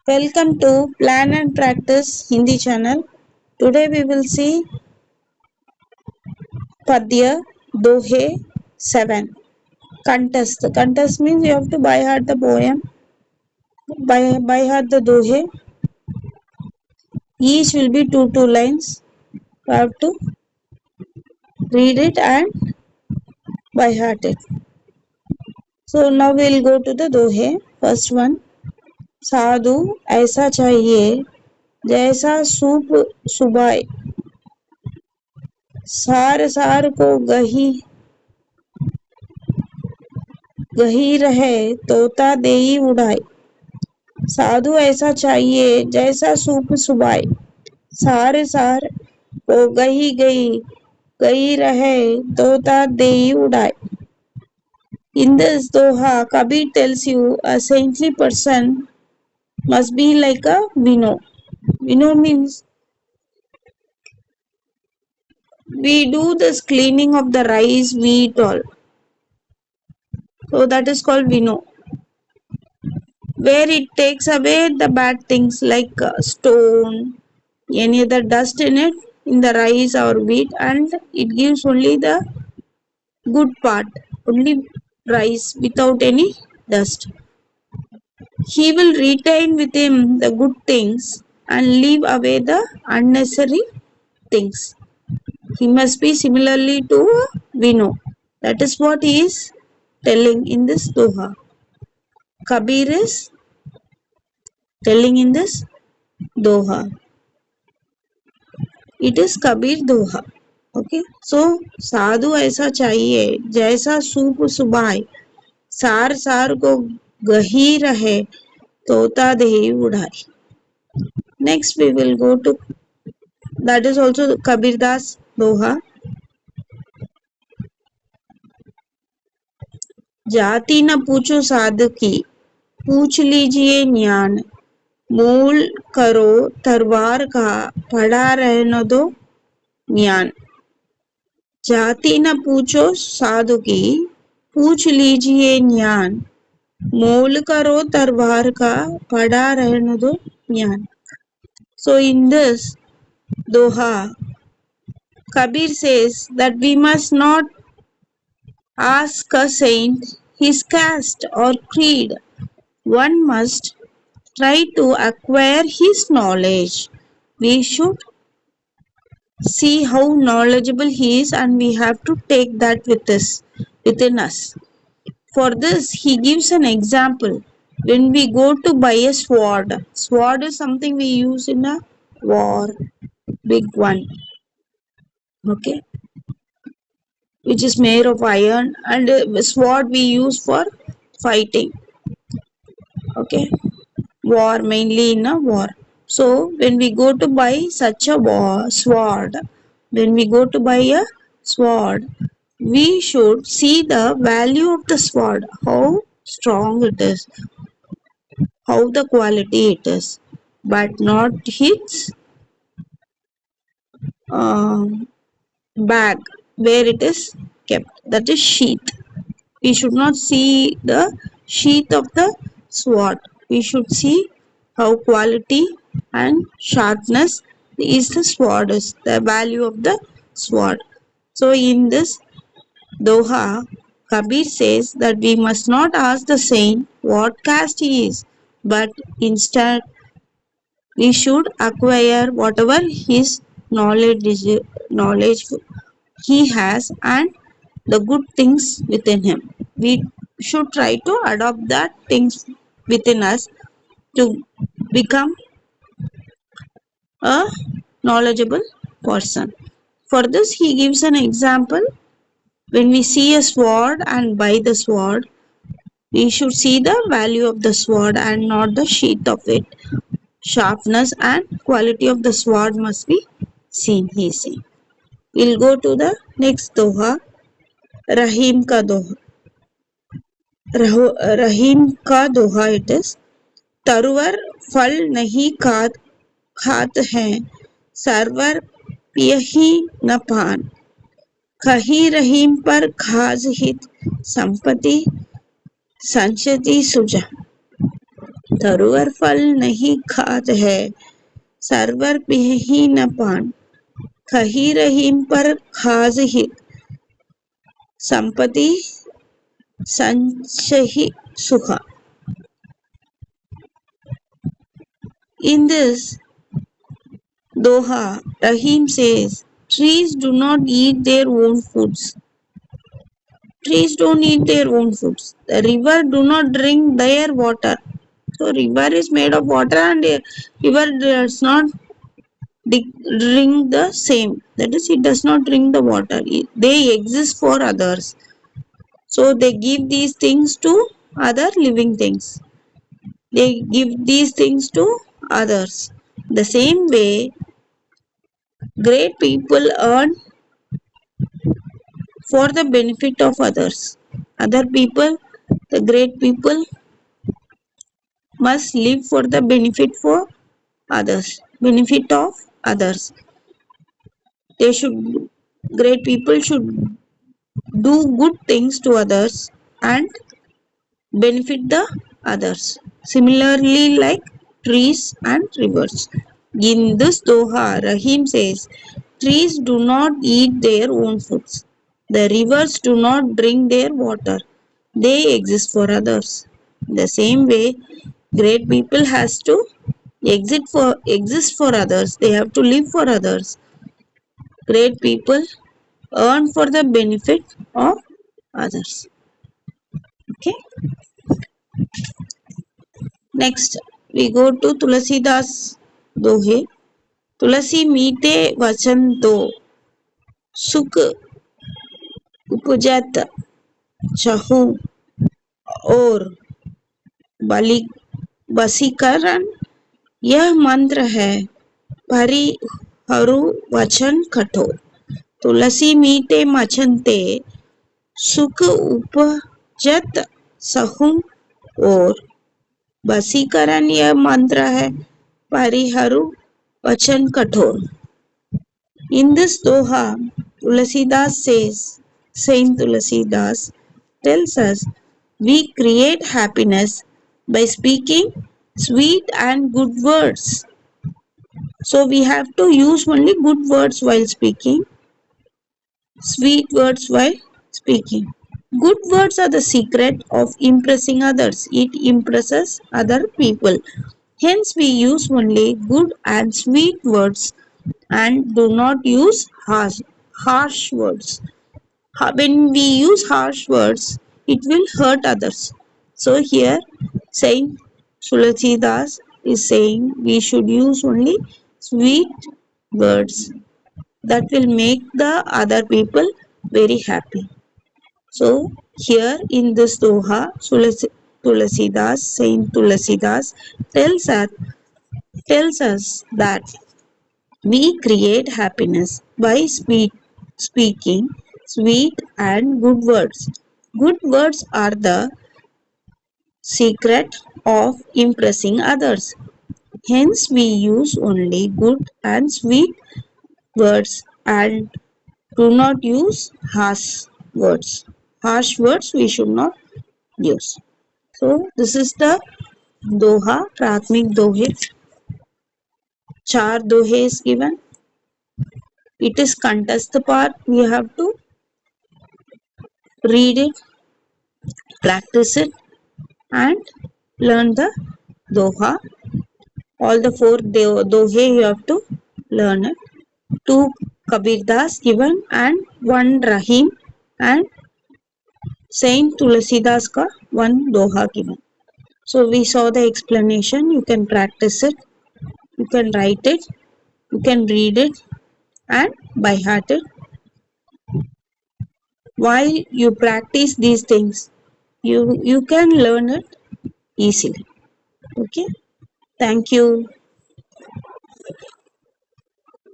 Welcome to Plan and Practice Hindi channel. Today we will see Padya Dohe 7. Contest. The contest means you have to by heart the poem, by heart the Dohe. Each will be two lines. You have to read it and by heart it. So now we will go to the Dohe. First one. साधु ऐसा चाहिए जैसा soup सुबाए सार सार को गही रहे तोता देई उड़ाए साधु ऐसा चाहिए जैसा सूप सुबाए सार सार को गई रहे तोता देई उड़ाए. In this Doha, Kabir tells you a saintly person must be like a winnow. Winnow means we do this cleaning of the rice we eat all. So that is called winnow. Where it takes away the bad things like stone, any other dust in it, in the rice or wheat, and it gives only the good part, only rice without any dust. He will retain with him the good things and leave away the unnecessary things. He must be similarly to a winnow. That is what he is telling in this Doha. Kabir is telling in this Doha. It is Kabir Doha. Okay. So, साधु ऐसा चाहिए जैसा soup सुबाए सार सार को गही रहे तोता देही उड़ाए. Next we will go to, that is also Kabir Das Doha. जाति न पूछो साधु की पूछ लीजिए ज्ञान मूल करो तरवार का पड़ा रहने दो ज्ञान. जाति न पूछो साधु की पूछ लीजिए ज्ञान मूल करो तरवार का पड़ा रहने दो ज्ञान. So in this Doha, Kabir says that we must not ask a saint his caste or creed. One must try to acquire his knowledge. We should see how knowledgeable he is and we have to take that within us. For this, he gives an example. When we go to buy a sword, sword is something we use in a war, big one, okay, which is made of iron, and a sword we use for fighting, okay, war, mainly in a war. So when we go to buy such a sword, when we go to buy a sword, we should see the value of the sword, how strong it is, how the quality it is, but not its bag where it is kept, that is sheath. We should not see the sheath of the sword. We should see how quality and sharpness is the sword, is the value of the sword. So in this Doha, Kabir says that we must not ask the saint what caste he is, but instead we should acquire whatever his knowledge he has and the good things within him. We should try to adopt that things within us to become a knowledgeable person. For this, he gives an example. When we see a sword and buy the sword, we should see the value of the sword and not the sheath of it. Sharpness and quality of the sword must be seen, he says. We'll go to the next Doha, Rahim ka Doha. Rahim का दोहा it is. तरुवर फल नहीं खात हैं server पियही न पान कही रहीम पर खाज हित संपत्ति संचति सुजा. धरोहर फल नहीं खात है, सरवर पिही न पान, खही रहीम पर खाज हित, संपत्ति संचहि सुखा. In this Doha, Rahim says, trees do not eat their own foods. Trees don't eat their own foods. The river do not drink their water. So river is made of water and river does not drink the same. That is, it does not drink the water. They exist for others. So they give these things to other living things. They give these things to others. The same way, great people earn for the benefit of others. Other people, the great people, must live for the benefit of others. They should, great people should do good things to others and benefit the others. Similarly, like trees and rivers. In this Doha, Rahim says, trees do not eat their own foods. The rivers do not drink their water. They exist for others. The same way, great people has to exist for others. They have to live for others. Great people earn for the benefit of others. Okay. Next, we go to Tulasidas Dohe. तुलसी मीठे वचन तो सुख उपजत चहु और बसीकरण यह मंत्र है परिहरु वचन कठोर. तुलसी मीठे वचन ते सुख उपजत सहु और बसीकरण यह मंत्र है परिहरु वचन कठोर. In this Doha, Tulasidas says, Saint Tulasidas tells us, we create happiness by speaking sweet and good words. So we have to use only good words while speaking, sweet words while speaking. Good words are the secret of impressing others. It impresses other people. Hence, we use only good and sweet words and do not use harsh words. When we use harsh words, it will hurt others. So, here, Saint Tulasidas is saying we should use only sweet words that will make the other people very happy. So, here in this Doha, Tulasidas, Saint Tulasidas tells us that we create happiness by speaking sweet and good words. Good words are the secret of impressing others. Hence, we use only good and sweet words and do not use harsh words. Harsh words we should not use. So, this is the Doha, Pratmik Dohe. Char Dohe is given. It is contest part. We have to read it, practice it, and learn the Doha. All the four Dohe you have to learn it. Two Kabir Das given and one Rahim and Saint Tulasidas ka one Doha given. So we saw the explanation. You can practice it. You can write it. You can read it and by heart it. While you practice these things, you can learn it easily. Okay. Thank you.